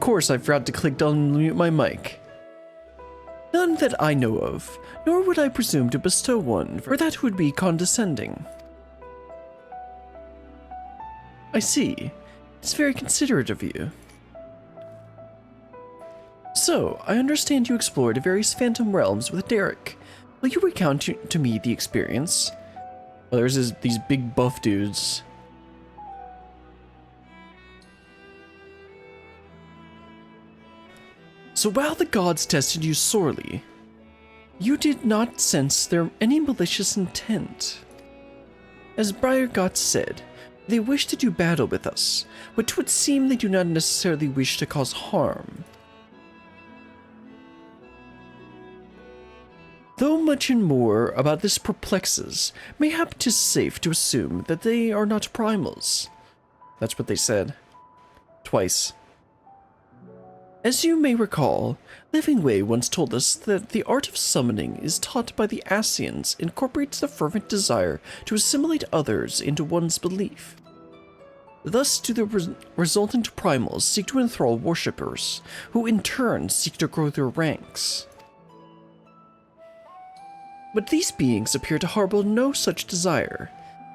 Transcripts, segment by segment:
course I forgot to click unmute my mic. None that I know of, nor would I presume to bestow one, for that would be condescending. I see. It's very considerate of you. So, I understand you explored various phantom realms with Derek. Will you recount to me the experience? Oh, there's these big buff dudes. So while the gods tested you sorely, you did not sense any malicious intent. As Briargot said, they wish to do battle with us, but 'twould seem they do not necessarily wish to cause harm. Though much and more about this perplexes, mayhap 'tis safe to assume that they are not primals. That's what they said. Twice. As you may recall, Living Way once told us that the art of summoning is taught by the Ascians incorporates the fervent desire to assimilate others into one's belief. Thus do the resultant primals seek to enthrall worshippers, who in turn seek to grow their ranks. But these beings appear to harbor no such desire.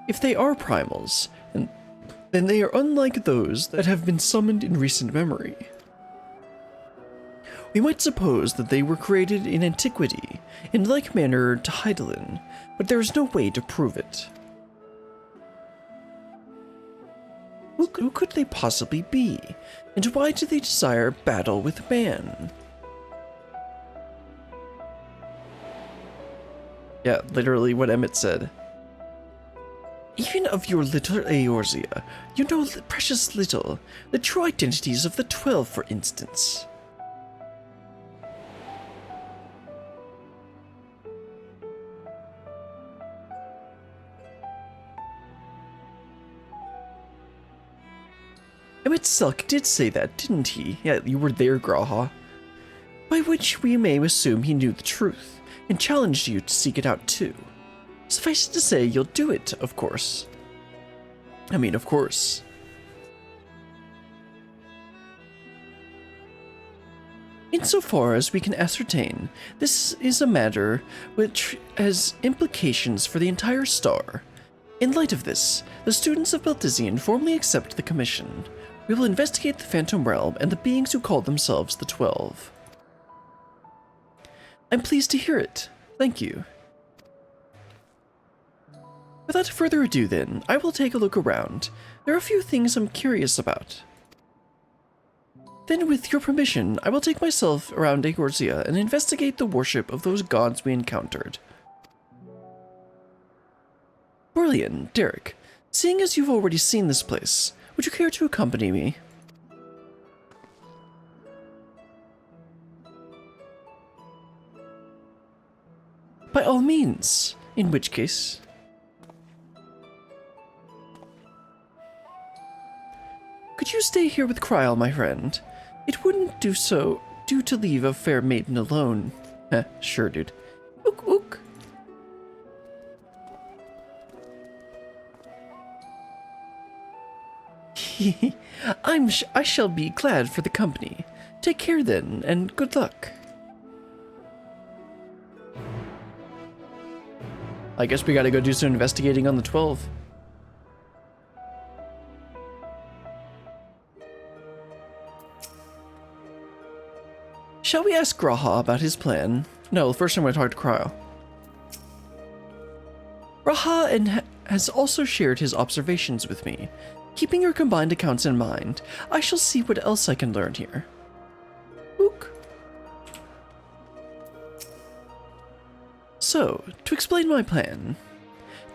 If they are primals, then they are unlike those that have been summoned in recent memory. We might suppose that they were created in antiquity, in like manner to Hydaelyn, but there is no way to prove it. Who could they possibly be, and why do they desire battle with man? Yeah, literally what Emmett said. Even of your little Eorzea, you know precious little, the true identities of the 12, for instance. Emmett Selk did say that, didn't he? Yeah, you were there, Graha. By which we may assume he knew the truth, and challenged you to seek it out too. Suffice it to say, you'll do it, of course. I mean, of course. Insofar as we can ascertain, this is a matter which has implications for the entire star. In light of this, the students of Baldizian formally accept the commission. We will investigate the Phantom Realm and the beings who call themselves the 12. I'm pleased to hear it. Thank you. Without further ado then, I will take a look around. There are a few things I'm curious about. Then with your permission, I will take myself around Eorzea and investigate the worship of those gods we encountered. Borlian, Derek, seeing as you've already seen this place, would you care to accompany me? By all means, in which case... Could you stay here with Kryl, my friend? It wouldn't do to leave a fair maiden alone. Heh, sure, dude. Ook, ook. I shall be glad for the company. Take care then, and good luck. I guess we gotta go do some investigating on the 12. Shall we ask Graha about his plan? No, first I'm going to talk to Cryo. Graha has also shared his observations with me. Keeping your combined accounts in mind, I shall see what else I can learn here. Ook. So, to explain my plan,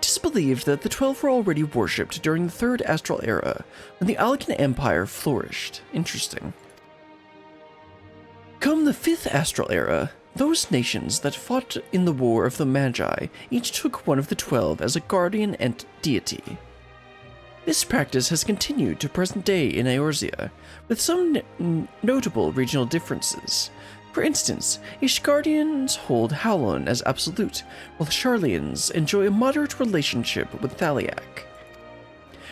'tis believed that the 12 were already worshipped during the Third Astral Era, when the Alcan Empire flourished. Interesting. Come the Fifth Astral Era, those nations that fought in the War of the Magi each took one of the 12 as a guardian and deity. This practice has continued to present day in Eorzea, with some notable regional differences. For instance, Ishgardians hold Howlon as absolute, while Sharlayans enjoy a moderate relationship with Thaliak.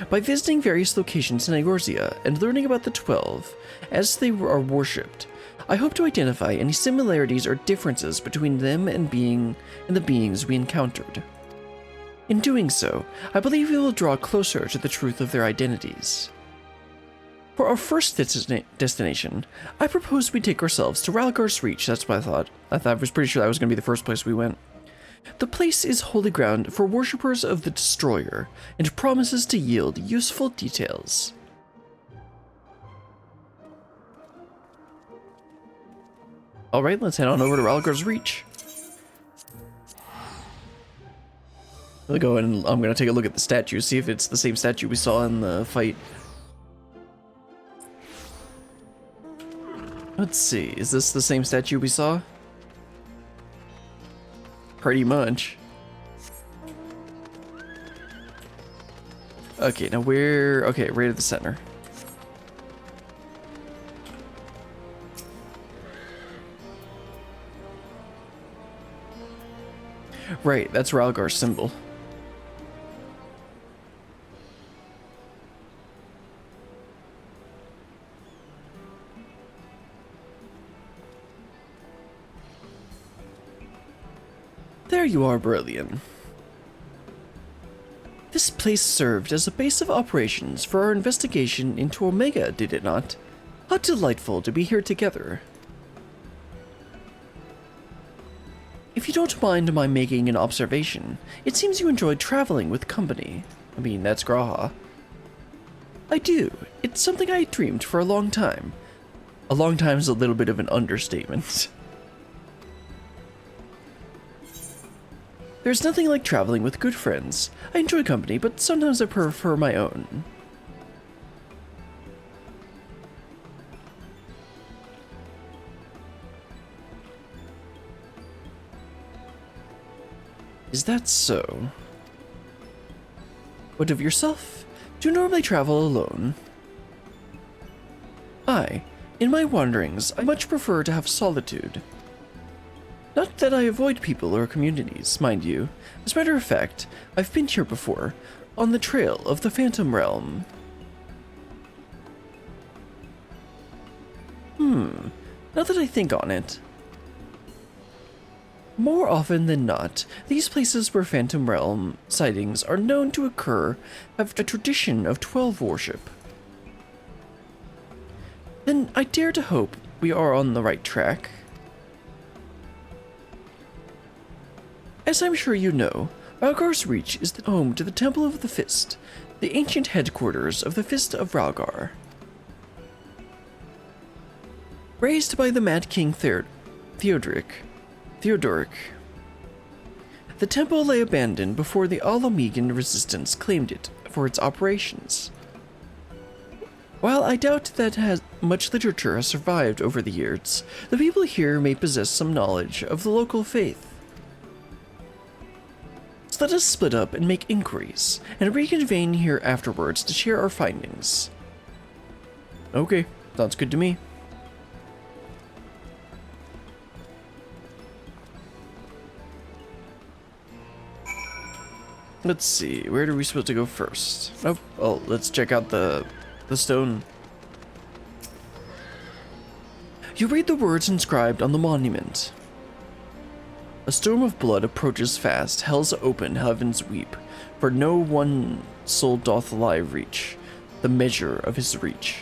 By visiting various locations in Eorzea and learning about the 12 as they are worshipped, I hope to identify any similarities or differences between them and the beings we encountered. In doing so, I believe we will draw closer to the truth of their identities. For our first destination, I propose we take ourselves to Ralgar's Reach. That's what I thought. I was pretty sure that was going to be the first place we went. The place is holy ground for worshippers of the Destroyer, and promises to yield useful details. Alright, let's head on over to Ralgar's Reach. I'll go and I'm going to take a look at the statue, see if it's the same statue we saw in the fight. Let's see, is this the same statue we saw? Pretty much. Okay, now okay, right at the center. Right, that's Ralgar's symbol. There you are, Brillian. This place served as a base of operations for our investigation into Omega, did it not? How delightful to be here together. If you don't mind my making an observation, it seems you enjoyed traveling with company. I mean, that's Graha. I do. It's something I dreamed for a long time. A long time is a little bit of an understatement. There's nothing like traveling with good friends. I enjoy company, but sometimes I prefer my own. Is that so? What of yourself? Do you normally travel alone? In my wanderings, I much prefer to have solitude. Not that I avoid people or communities, mind you. As a matter of fact, I've been here before, on the trail of the Phantom Realm. Now that I think on it. More often than not, these places where Phantom Realm sightings are known to occur have a tradition of 12 worship. Then I dare to hope we are on the right track. As I'm sure you know, Ralgar's Reach is the home to the Temple of the Fist, the ancient headquarters of the Fist of Ralgar. Raised by the Mad King Theodoric, the temple lay abandoned before the Alamegan resistance claimed it for its operations. While I doubt that much literature has survived over the years, the people here may possess some knowledge of the local faith. So let us split up and make inquiries, and reconvene here afterwards to share our findings. Okay, sounds good to me. Let's see, where are we supposed to go first? Oh, let's check out the stone. You read the words inscribed on the monument. A storm of blood approaches fast, hell's open, heavens weep, for no one soul doth lie reach, the measure of his reach.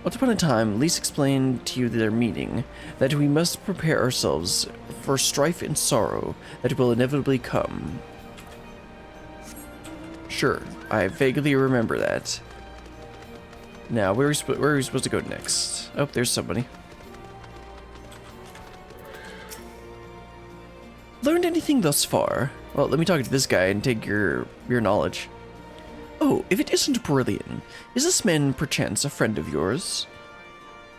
Once upon a time, Lys explained to you their meaning, that we must prepare ourselves for strife and sorrow that will inevitably come. Sure, I vaguely remember that. Now, where are we supposed to go next? Oh, there's somebody. Learned anything thus far? Well, let me talk to this guy and take your knowledge. Oh, if it isn't Brillian, is this man perchance a friend of yours?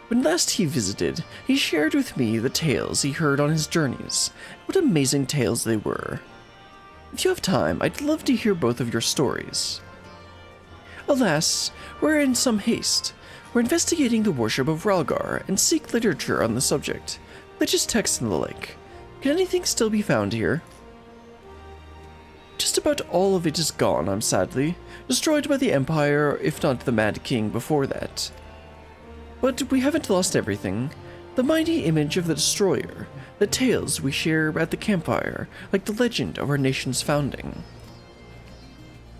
When last he visited, he shared with me the tales he heard on his journeys. What amazing tales they were. If you have time, I'd love to hear both of your stories. Alas, we're in some haste. We're investigating the worship of Ralgar and seek literature on the subject, religious texts and the like. Can anything still be found here? Just about all of it is gone, sadly, destroyed by the Empire, if not the Mad King before that. But we haven't lost everything. The mighty image of the Destroyer, the tales we share at the campfire, like the legend of our nation's founding.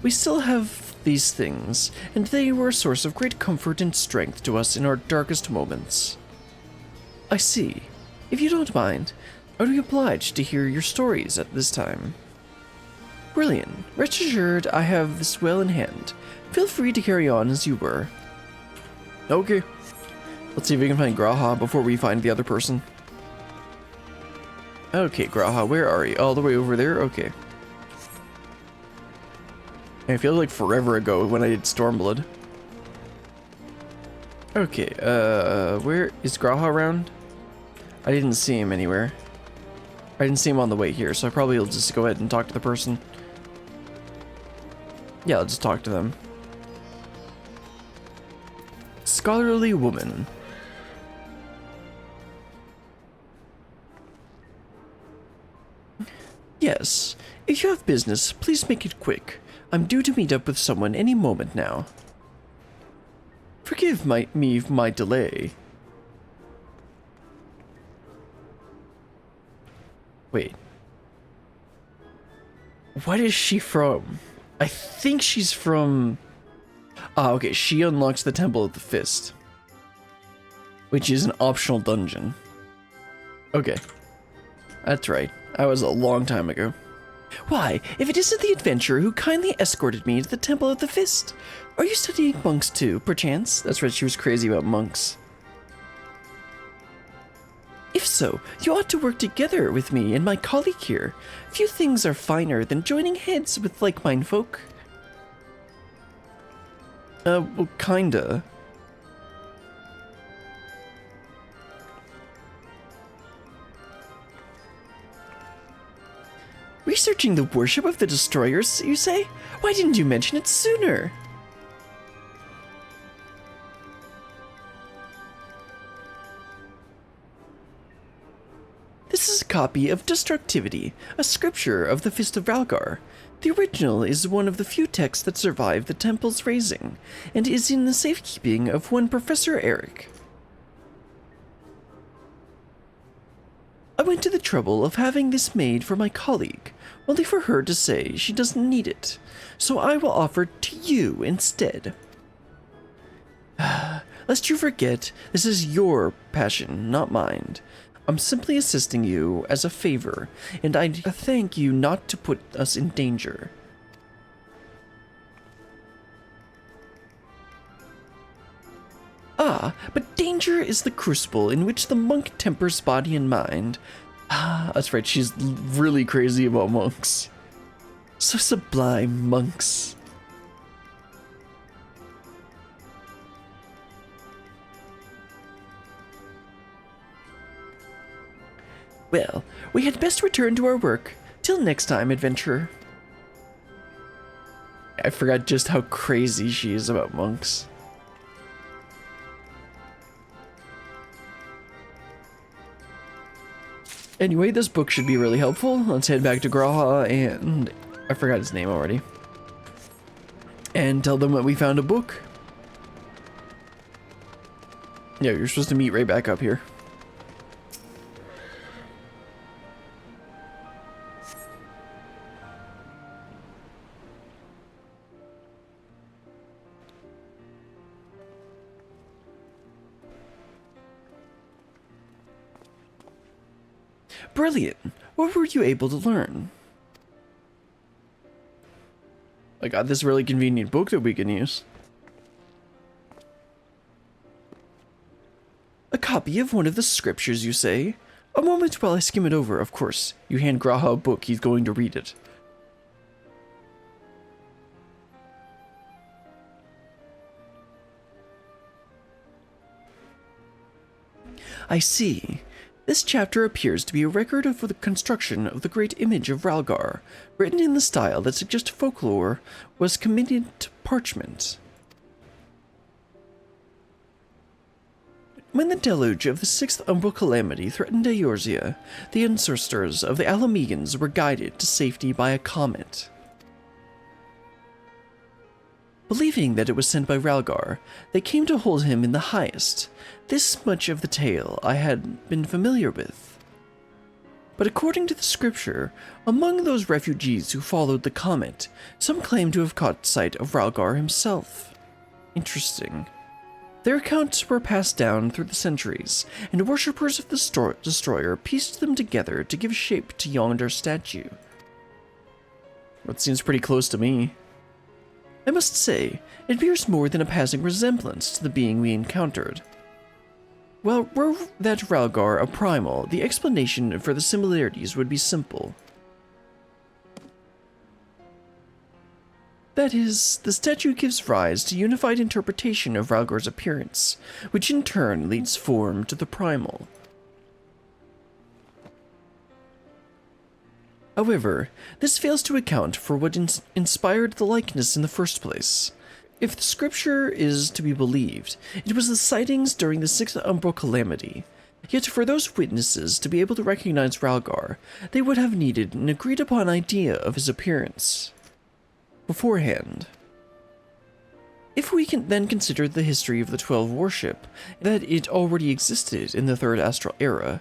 We still have these things, and they were a source of great comfort and strength to us in our darkest moments. I see. If you don't mind, I would be obliged to hear your stories at this time. Brilliant. Rest assured I have this well in hand. Feel free to carry on as you were. Okay. Let's see if we can find Graha before we find the other person. Okay, Graha, where are you? All the way over there? Okay. It feels like forever ago when I did Stormblood. Okay, where is Graha around? I didn't see him anywhere. I didn't see him on the way here, so I probably will just go ahead and talk to the person. Yeah, I'll just talk to them. Scholarly woman. Yes, if you have business, please make it quick. I'm due to meet up with someone any moment now. Forgive my delay. Wait. What is she from? I think she's from... Ah, okay, she unlocks the Temple of the Fist, which is an optional dungeon. Okay. That's right. That was a long time ago. Why, if it isn't the adventurer who kindly escorted me to the Temple of the Fist. Are you studying monks too, perchance? That's right, she was crazy about monks. If so, you ought to work together with me and my colleague here. Few things are finer than joining heads with like-minded folk. Well, kinda. Researching the worship of the Destroyers, you say? Why didn't you mention it sooner? This is a copy of Destructivity, a scripture of the Fist of Ralgar. The original is one of the few texts that survive the temple's razing, and is in the safekeeping of one Professor Eric. I went to the trouble of having this made for my colleague, only for her to say she doesn't need it, so I will offer it to you instead. Lest you forget, this is your passion, not mine. I'm simply assisting you as a favor, and I thank you not to put us in danger. Ah, but danger is the crucible in which the monk tempers body and mind. Ah, that's right, she's really crazy about monks. So sublime, monks. Well, we had best return to our work. Till next time, adventurer. I forgot just how crazy she is about monks. Anyway, this book should be really helpful. Let's head back to Graha and... I forgot his name already. And tell them that we found a book. Yeah, you're supposed to meet right back up here. Brilliant! What were you able to learn? I got this really convenient book that we can use. A copy of one of the scriptures, you say? A moment while I skim it over, of course. You hand Graha a book, he's going to read it. I see. This chapter appears to be a record of the construction of the great image of Ralgar, written in the style that suggests folklore was committed to parchment. When the deluge of the sixth umbral calamity threatened Eorzea, the ancestors of the Alamegans were guided to safety by a comet. Believing that it was sent by Ralgar, they came to hold him in the highest. This much of the tale I had been familiar with. But according to the scripture, among those refugees who followed the comet, some claim to have caught sight of Ralgar himself. Interesting. Their accounts were passed down through the centuries, and worshippers of the destroyer pieced them together to give shape to yonder statue. That seems pretty close to me. I must say, it bears more than a passing resemblance to the being we encountered. Well, were that Ralgar a primal, the explanation for the similarities would be simple. That is, the statue gives rise to unified interpretation of Ralgar's appearance, which in turn leads form to the primal. However, this fails to account for what inspired the likeness in the first place. If the scripture is to be believed, it was the sightings during the Sixth Umbral Calamity. Yet for those witnesses to be able to recognize Ralgar, they would have needed an agreed-upon idea of his appearance beforehand. If we can then consider the history of the 12 worship, that it already existed in the Third Astral Era,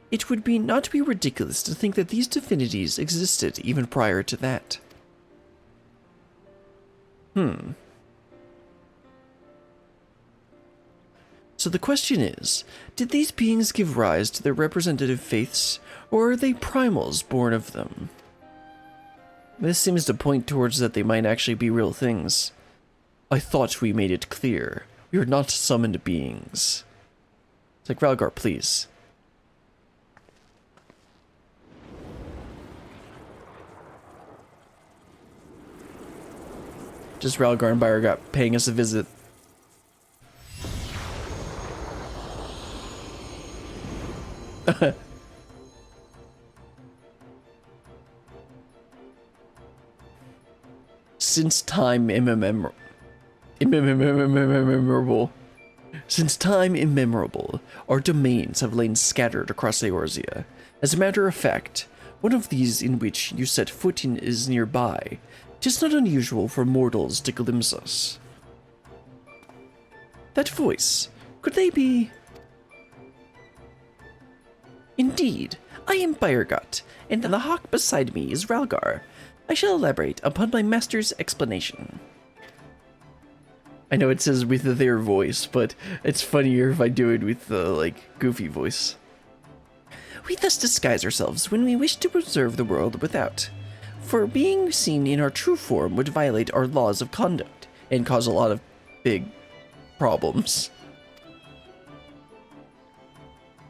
it would be not be ridiculous to think that these divinities existed even prior to that. So the question is, did these beings give rise to their representative faiths, or are they primals born of them? This seems to point towards that they might actually be real things. I thought we made it clear. We are not summoned beings. It's like, Ralgar, please. Just Ralgar and Byrgot paying us a visit. Since time immemorable. Since time immemorable, our domains have lain scattered across Eorzea. As a matter of fact, one of these in which you set foot in is nearby. 'Tis not unusual for mortals to glimpse us. That voice, could they be... Indeed, I am Byrgot, and the hawk beside me is Ralgar. I shall elaborate upon my master's explanation. I know it says with their voice, but it's funnier if I do it with the, goofy voice. We thus disguise ourselves when we wish to observe the world without. For being seen in our true form would violate our laws of conduct and cause a lot of big problems.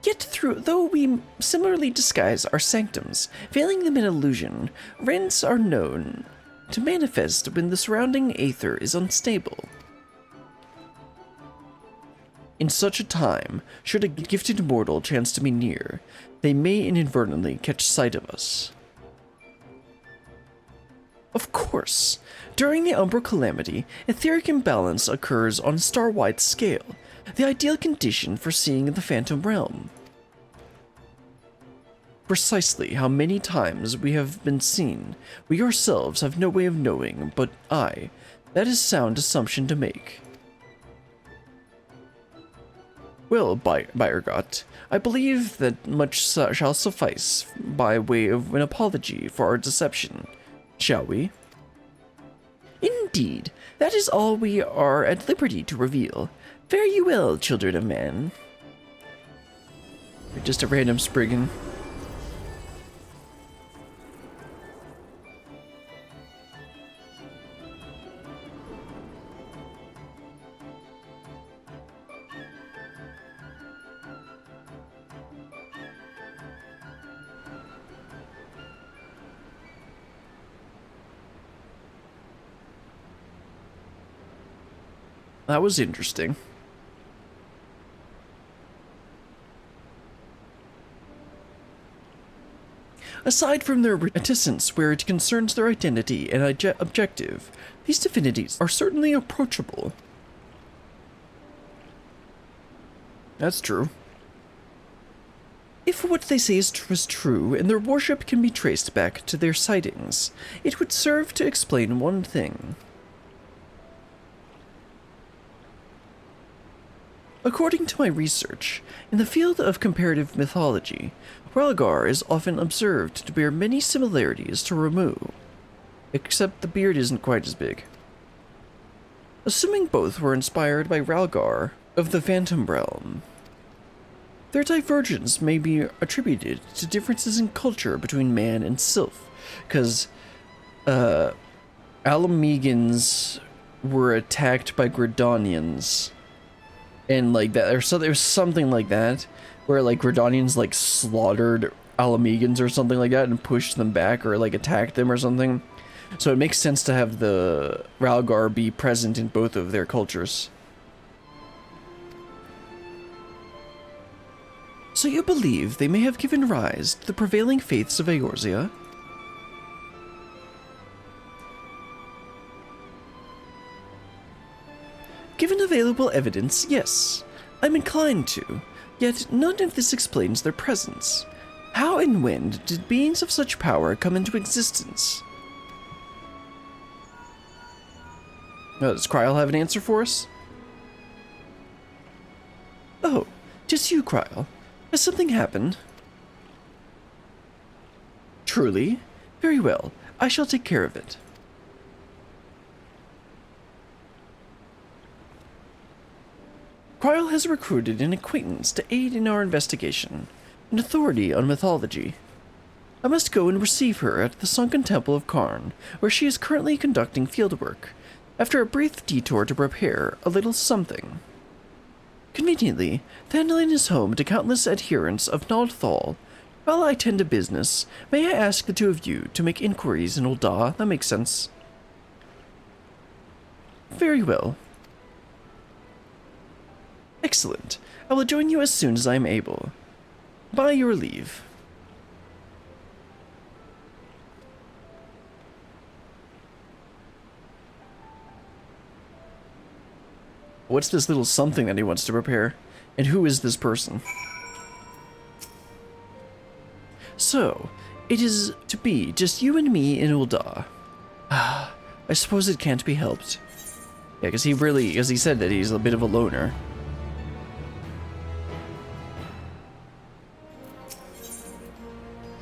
Yet though we similarly disguise our sanctums, veiling them in illusion, rents are known to manifest when the surrounding aether is unstable. In such a time, should a gifted mortal chance to be near, they may inadvertently catch sight of us. Of course, during the Umbral Calamity, etheric imbalance occurs on a star-wide scale, the ideal condition for seeing the Phantom Realm. Precisely how many times we have been seen, we ourselves have no way of knowing, but that is sound assumption to make. Well, Byrgot, I believe that much shall suffice by way of an apology for our deception. Shall we? Indeed, that is all we are at liberty to reveal. Fare you well, children of man. You're just a random spriggan. That was interesting. Aside from their reticence where it concerns their identity and objective, these divinities are certainly approachable. That's true. If what they say is true and their worship can be traced back to their sightings, it would serve to explain one thing. According to my research, in the field of comparative mythology, Rhalgar is often observed to bear many similarities to Ramu, except the beard isn't quite as big. Assuming both were inspired by Rhalgar of the Phantom Realm, their divergence may be attributed to differences in culture between man and sylph, because Alamegans were attacked by Gridanians, and like that, or so there was something like that, where like Gridanians like slaughtered Alamegans or something like that and pushed them back or like attacked them or something. So it makes sense to have the Rhalgar be present in both of their cultures. So you believe they may have given rise to the prevailing faiths of Eorzea? Given available evidence, yes. I'm inclined to, yet none of this explains their presence. How and when did beings of such power come into existence? Does Kryl have an answer for us? Oh, just you, Kryl. Has something happened? Truly? Very well. I shall take care of it. Kryl has recruited an acquaintance to aid in our investigation, an authority on mythology. I must go and receive her at the sunken temple of Karn, where she is currently conducting fieldwork, after a brief detour to prepare a little something. Conveniently, Thandalin is home to countless adherents of Nald'thal. While I tend to business, may I ask the two of you to make inquiries in Ul'dah? That makes sense. Very well. Excellent. I will join you as soon as I am able. By your leave. What's this little something that he wants to prepare? And who is this person? So, it is to be just you and me in Ul'dah. I suppose it can't be helped. Yeah, because he said that he's a bit of a loner.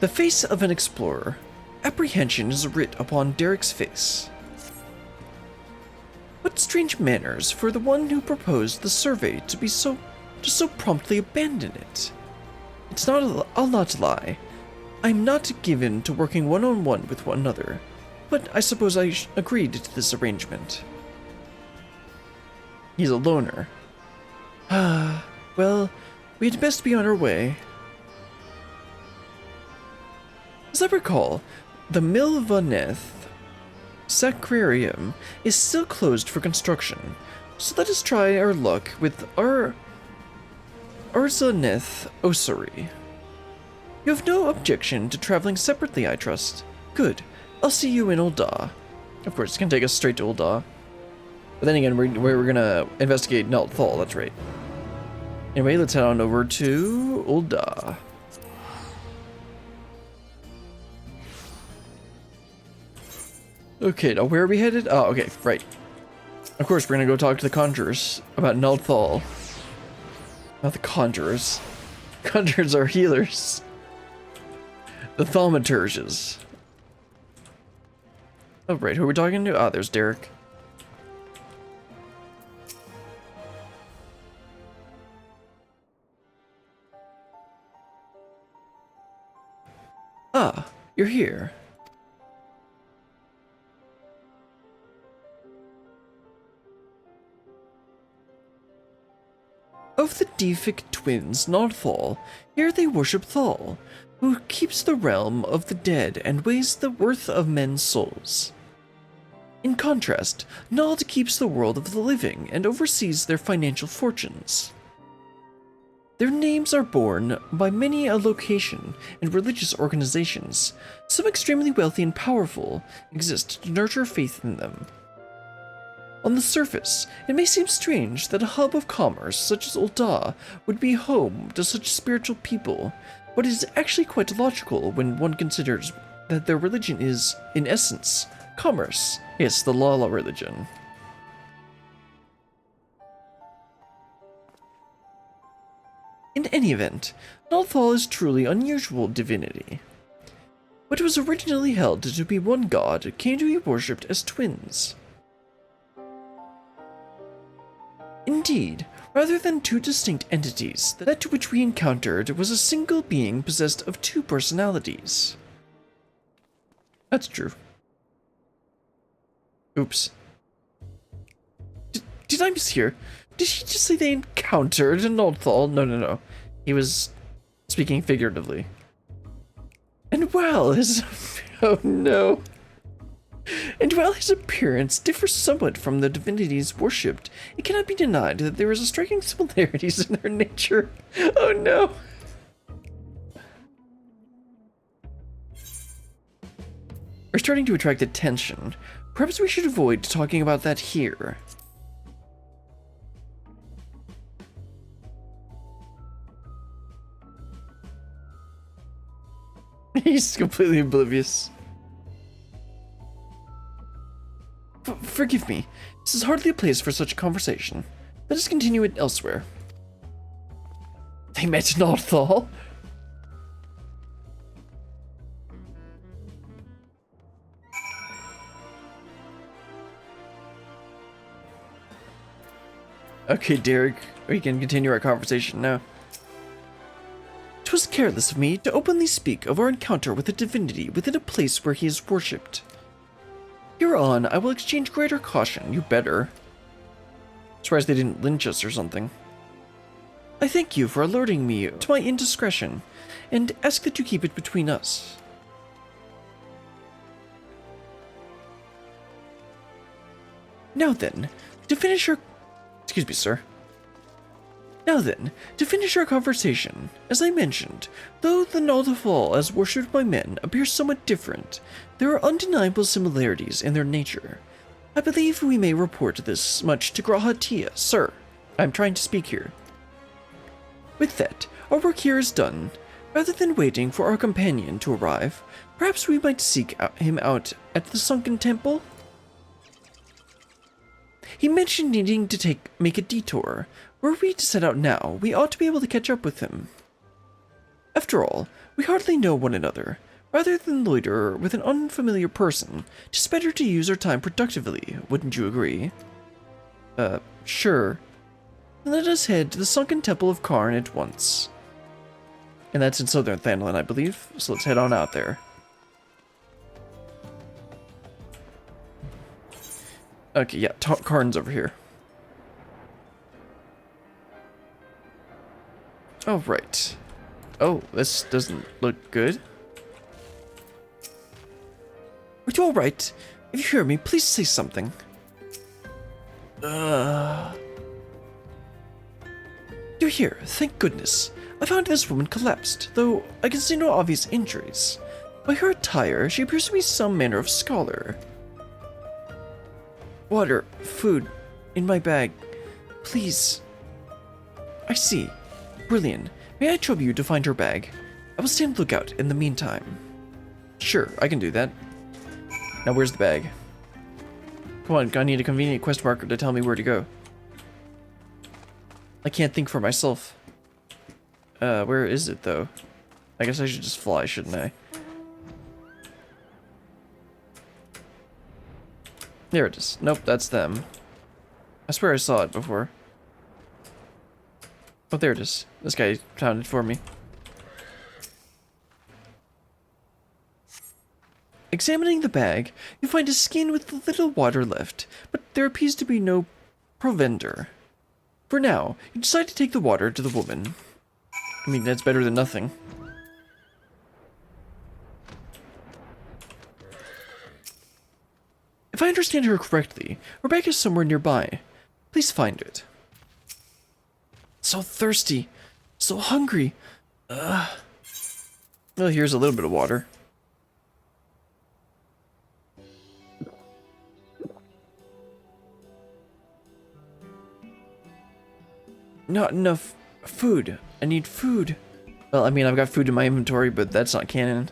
The face of an explorer. Apprehension is writ upon Derek's face. What strange manners for the one who proposed the survey to so promptly abandon it. I'll not lie. I'm not given to working one-on-one with one another, but I suppose I agreed to this arrangement. He's a loner. Well, we'd best be on our way. As I recall, the Milvaneth Sacrarium is still closed for construction, so let us try our luck with our Arzaneth Osiri. You have no objection to traveling separately, I trust. Good. I'll see you in Ul'dah. Of course, it's gonna take us straight to Ul'dah. But then again, we're gonna investigate Nald'thal, that's right. Anyway, let's head on over to Ul'dah. Okay, now where are we headed? Oh, okay, right. Of course, we're gonna go talk to the Conjurers about Nald'thal. Not the Conjurers. Conjurers are healers. The Thaumaturges. Oh, right, who are we talking to? Ah, there's Derek. Ah, you're here. Of the Defic twins, Nald'thal, here they worship Thal, who keeps the realm of the dead and weighs the worth of men's souls. In contrast, Nald keeps the world of the living and oversees their financial fortunes. Their names are borne by many a location and religious organizations. Some extremely wealthy and powerful exist to nurture faith in them. On the surface, it may seem strange that a hub of commerce such as Ul'dah would be home to such spiritual people, but it is actually quite logical when one considers that their religion is, in essence, commerce. Yes, the Lala religion. any event, Nald'thal is truly unusual divinity. What was originally held to be one god came to be worshipped as twins. Indeed, rather than two distinct entities, that which we encountered was a single being possessed of two personalities. That's true. Oops. Did I mishear? Did he just say they encountered Nald'thal? No. He was speaking figuratively. And while his... oh no. And while his appearance differs somewhat from the divinities worshipped, it cannot be denied that there is a striking similarities in their nature. Oh no. We're starting to attract attention. Perhaps we should avoid talking about that here. He's completely oblivious. Forgive me. This is hardly a place for such a conversation. Let us continue it elsewhere. They met Nald'thal? Okay, Derek, we can continue our conversation now. 'Twas careless of me to openly speak of our encounter with a divinity within a place where he is worshipped. Hereon, I will exchange greater caution, you better. Surprised they didn't lynch us or something. I thank you for alerting me to my indiscretion, and ask that you keep it between us. Now then, to finish our... Excuse me, sir. Now then, to finish our conversation, as I mentioned, though the Nald'thal as worshipped by men appears somewhat different, there are undeniable similarities in their nature. I believe we may report this much to Grahatia, sir. I'm trying to speak here. With that, our work here is done. Rather than waiting for our companion to arrive, perhaps we might seek him out at the sunken temple? He mentioned needing to make a detour. Were we to set out now, we ought to be able to catch up with him. After all, we hardly know one another. Rather than loiter with an unfamiliar person, it's better to use our time productively, wouldn't you agree? Sure. Then let us head to the sunken temple of Karn at once. And that's in southern Thandlin, I believe, so let's head on out there. Okay, yeah, Karn's over here. Oh, right. Oh, this doesn't look good. Are you alright? If you hear me, please say something. You're here, thank goodness. I found this woman collapsed, though I can see no obvious injuries. By her attire, she appears to be some manner of scholar. Water, food, in my bag. Please. I see. Brilliant. May I trouble you to find her bag? I will stand lookout in the meantime. Sure, I can do that. Now where's the bag? Come on, I need a convenient quest marker to tell me where to go. I can't think for myself. Where is it though? I guess I should just fly, shouldn't I? There it is. Nope, that's them. I swear I saw it before. Oh, there it is. This guy found it for me. Examining the bag, you find a skin with little water left, but there appears to be no provender. For now, you decide to take the water to the woman. I mean, that's better than nothing. If I understand her correctly, her bag is somewhere nearby. Please find it. So thirsty. So hungry. Well, here's a little bit of water. Not enough food. I need food. Well, I mean, I've got food in my inventory, but that's not canon.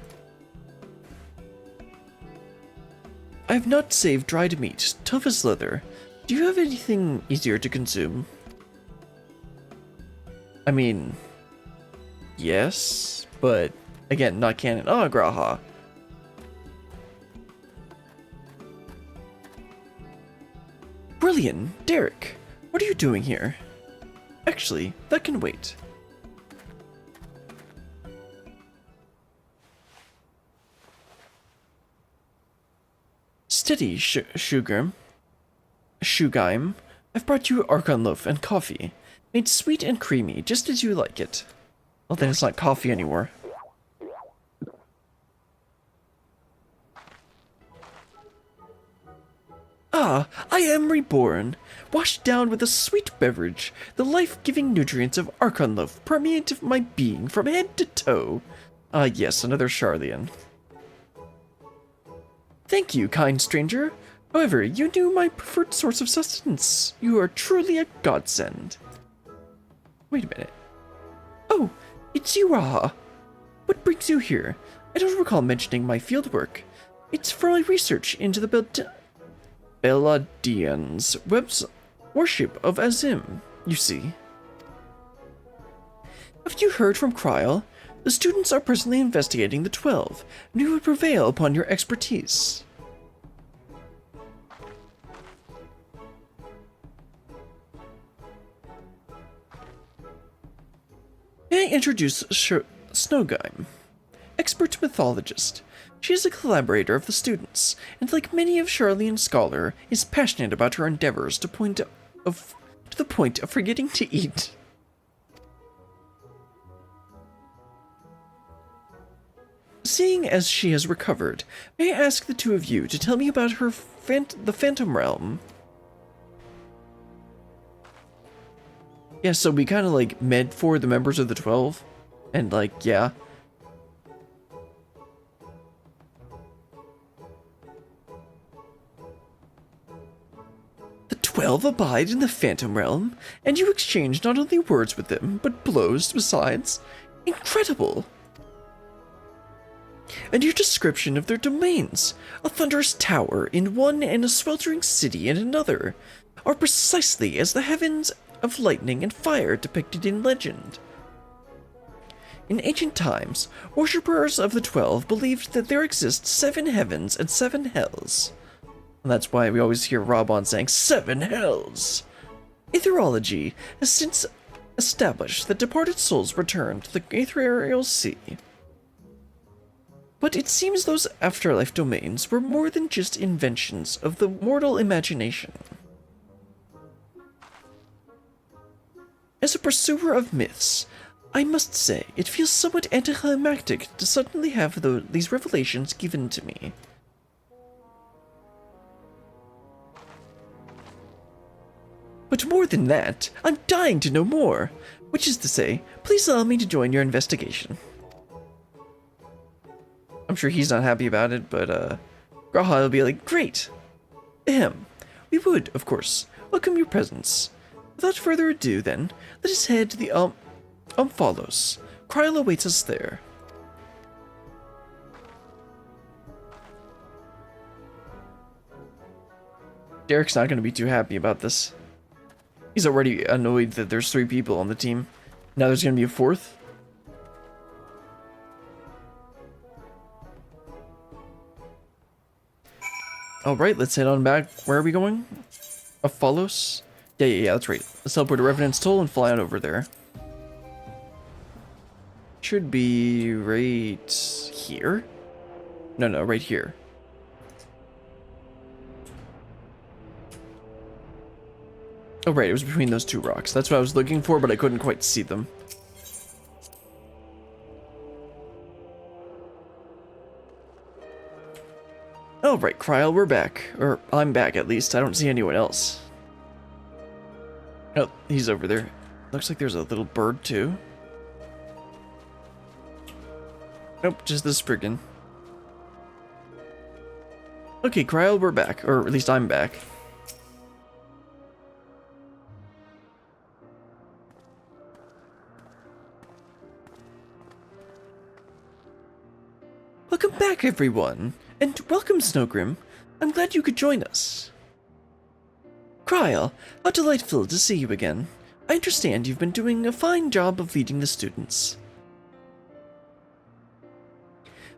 I have not saved dried meat, tough as leather. Do you have anything easier to consume? I mean, Yes, but again, not canon. Oh, Graha. Brilliant, Derek. What are you doing here? Actually, that can wait. Steady, Shugaim. I've brought you Archon loaf and coffee. Made sweet and creamy, just as you like it. Well, then it's not coffee anymore. Ah, I am reborn. Washed down with a sweet beverage, the life-giving nutrients of Archon loaf permeate my being from head to toe. Ah, yes, another Charlian. Thank you, kind stranger. However, you knew my preferred source of sustenance. You are truly a godsend. Wait a minute. Oh, it's you, Raha. What brings you here? I don't recall mentioning my fieldwork. It's for my research into the Beladians' worship of Azim, you see. Have you heard from Kryl? The students are presently investigating the 12, and we would prevail upon your expertise. May I introduce Snowgime, expert mythologist. She is a collaborator of the students, and like many of Charlian's scholar, is passionate about her endeavors to the point of forgetting to eat. Seeing as she has recovered, may I ask the two of you to tell me about her the Phantom Realm? Yeah, so we kind of like med for the members of the 12, and like, yeah. The 12 abide in the Phantom Realm, and you exchange not only words with them, but blows besides. Incredible! And your description of their domains, a thunderous tower in one and a sweltering city in another, are precisely as the heavens of lightning and fire depicted in legend. In ancient times, worshippers of the 12 believed that there exist 7 heavens and 7 hells. And that's why we always hear Robon saying 7 hells. Aetherology has since established that departed souls return to the ethereal sea. But it seems those afterlife domains were more than just inventions of the mortal imagination. As a pursuer of myths, I must say it feels somewhat anticlimactic to suddenly have these revelations given to me. But more than that, I'm dying to know more, which is to say, please allow me to join your investigation. I'm sure he's not happy about it, but Graha will be like, great! Ahem. We would, of course, welcome your presence. Without further ado, then, let us head to the Omphalos. Kryl awaits us there. Derek's not going to be too happy about this. He's already annoyed that there's 3 people on the team. Now there's going to be a 4th. Alright, let's head on back. Where are we going? Omphalos? Yeah, that's right. Let's teleport to Revenant's Toll and fly on over there. Should be right here? No, right here. Oh, right, it was between those 2 rocks. That's what I was looking for, but I couldn't quite see them. Oh, right, Kryl, we're back. Or, I'm back, at least. I don't see anyone else. Oh, he's over there. Looks like there's a little bird, too. Nope, just the Spriggan. Okay, Kryl, we're back. Or, at least I'm back. Welcome back, everyone! And welcome, Snowgrim. I'm glad you could join us. Kryl, how delightful to see you again. I understand you've been doing a fine job of leading the students.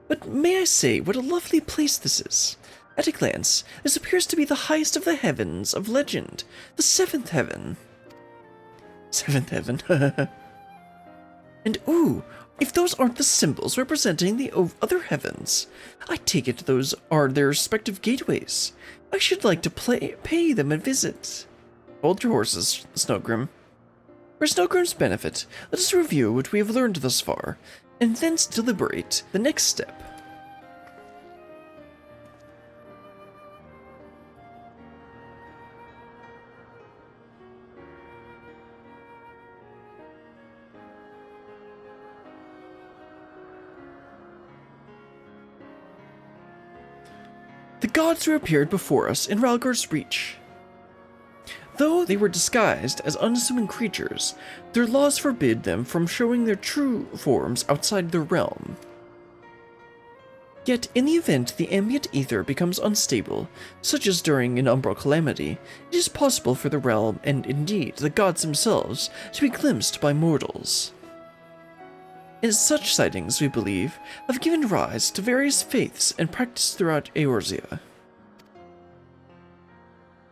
But may I say what a lovely place this is? At a glance, this appears to be the highest of the heavens of legend, the seventh heaven. Seventh heaven. And ooh, if those aren't the symbols representing the other heavens, I take it those are their respective gateways. I should like to pay them a visit. Hold your horses, Snowgrim. For Snowgrim's benefit, let us review what we have learned thus far, and thence deliberate the next step. The gods reappeared before us in Rhalgr's Reach. Though they were disguised as unassuming creatures, their laws forbid them from showing their true forms outside their realm. Yet, in the event the ambient ether becomes unstable, such as during an umbral calamity, it is possible for the realm, and indeed the gods themselves, to be glimpsed by mortals. And such sightings, we believe, have given rise to various faiths and practices throughout Eorzea.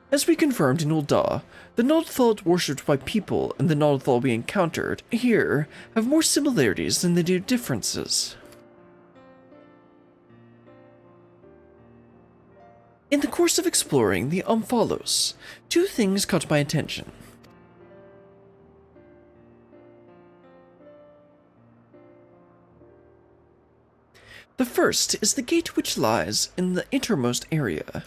As we confirmed in Ul'dah, the Nald'thal worshipped by people and the Nald'thal we encountered here have more similarities than they do differences. In the course of exploring the Omphalos, two things caught my attention. The first is the gate which lies in the innermost area.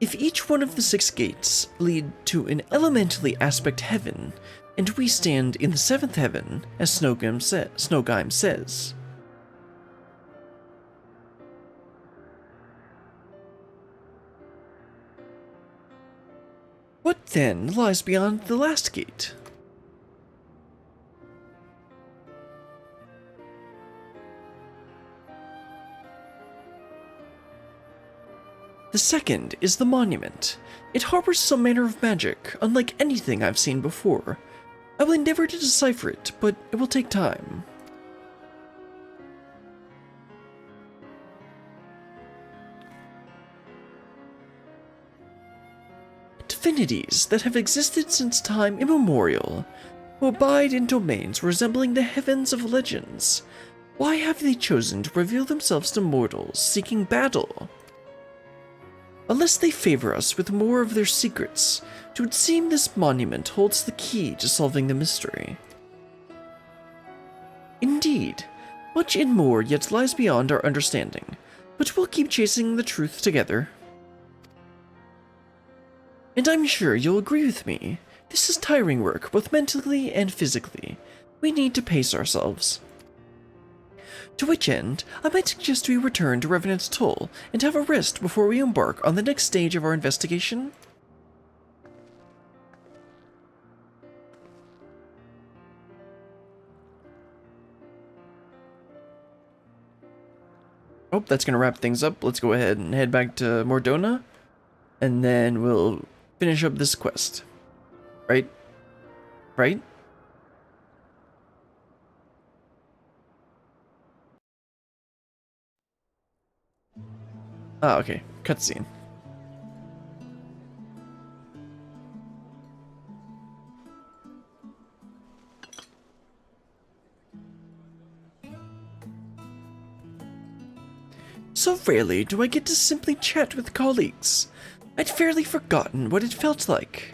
If each one of the 6 gates lead to an elementally aspect heaven, and we stand in the 7th heaven, as Snowgime says. What then lies beyond the last gate? The second is the monument. It harbors some manner of magic, unlike anything I've seen before. I will endeavor to decipher it, but it will take time. Divinities that have existed since time immemorial, who abide in domains resembling the heavens of legends. Why have they chosen to reveal themselves to mortals seeking battle? Unless they favor us with more of their secrets, it would seem this monument holds the key to solving the mystery. Indeed, much and more yet lies beyond our understanding, but we'll keep chasing the truth together. And I'm sure you'll agree with me, this is tiring work both mentally and physically. We need to pace ourselves. To which end, I might suggest we return to Revenant's Toll and have a rest before we embark on the next stage of our investigation. Oh, that's gonna wrap things up. Let's go ahead and head back to Mordona, and then we'll finish up this quest. Right? Right? Ah, okay. Cutscene. So rarely do I get to simply chat with colleagues. I'd fairly forgotten what it felt like.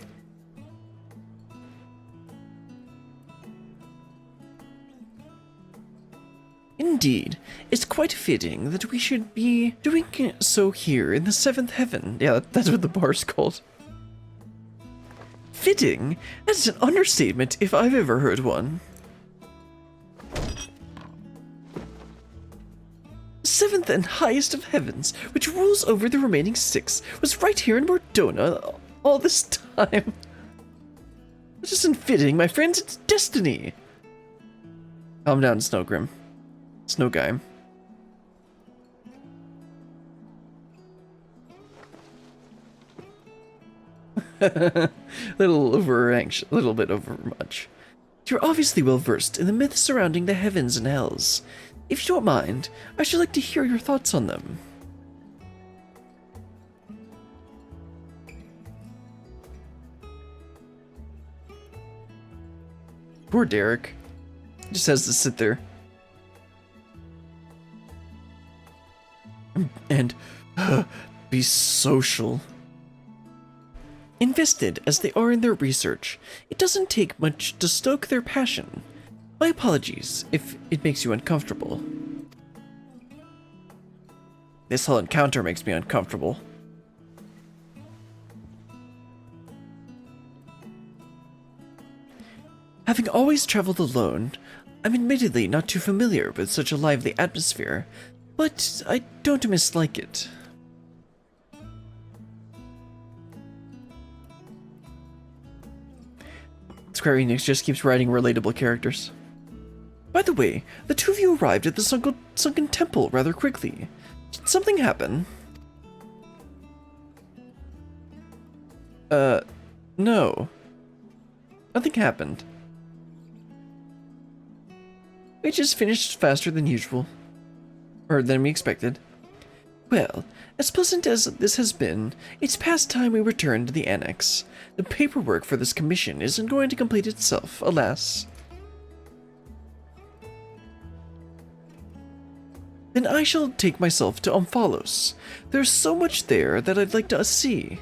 Indeed, it's quite fitting that we should be doing so here in the 7th heaven. Yeah, that's what the bar's called. Fitting? That's an understatement if I've ever heard one. The 7th and highest of heavens, which rules over the remaining 6, was right here in Mordona all this time. This isn't fitting, my friends, it's destiny. Calm down, Snowgrim. Snowgime. Little bit over much. You're obviously well versed in the myths surrounding the heavens and hells. If you don't mind, I should like to hear your thoughts on them. Poor Derek. He just has to sit there. And be social. Invested as they are in their research, it doesn't take much to stoke their passion. My apologies if it makes you uncomfortable. This whole encounter makes me uncomfortable. Having always traveled alone, I'm admittedly not too familiar with such a lively atmosphere, but I don't mislike it. Square Enix just keeps writing relatable characters. By the way, the two of you arrived at the sunken temple rather quickly. Did something happen? No. Nothing happened. We just finished faster than usual. Or than we expected. Well, as pleasant as this has been, it's past time we return to the annex. The paperwork for this commission isn't going to complete itself, alas. Then I shall take myself to Omphalos. There's so much there that I'd like to see.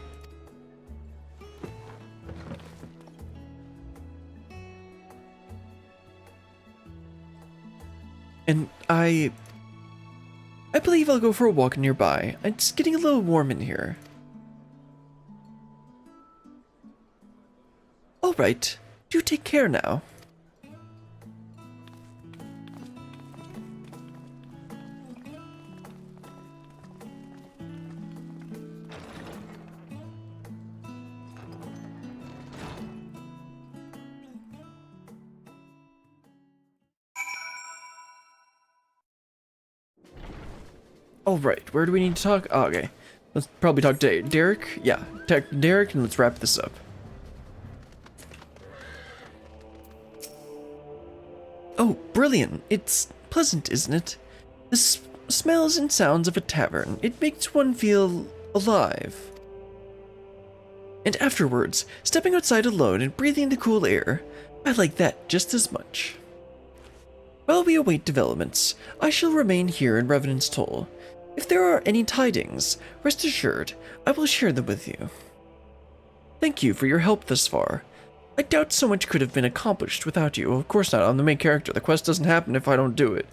And I believe I'll go for a walk nearby. It's getting a little warm in here. Alright, do take care now. Alright, where do we need to talk? Oh, okay. Let's probably talk to Derek. Yeah, talk to Derek and let's wrap this up. Oh, brilliant. It's pleasant, isn't it? The smells and sounds of a tavern. It makes one feel alive. And afterwards, stepping outside alone and breathing the cool air. I like that just as much. While we await developments, I shall remain here in Revenant's Toll. If there are any tidings, rest assured, I will share them with you. Thank you for your help thus far. I doubt so much could have been accomplished without you. Of course not, I'm the main character. The quest doesn't happen if I don't do it.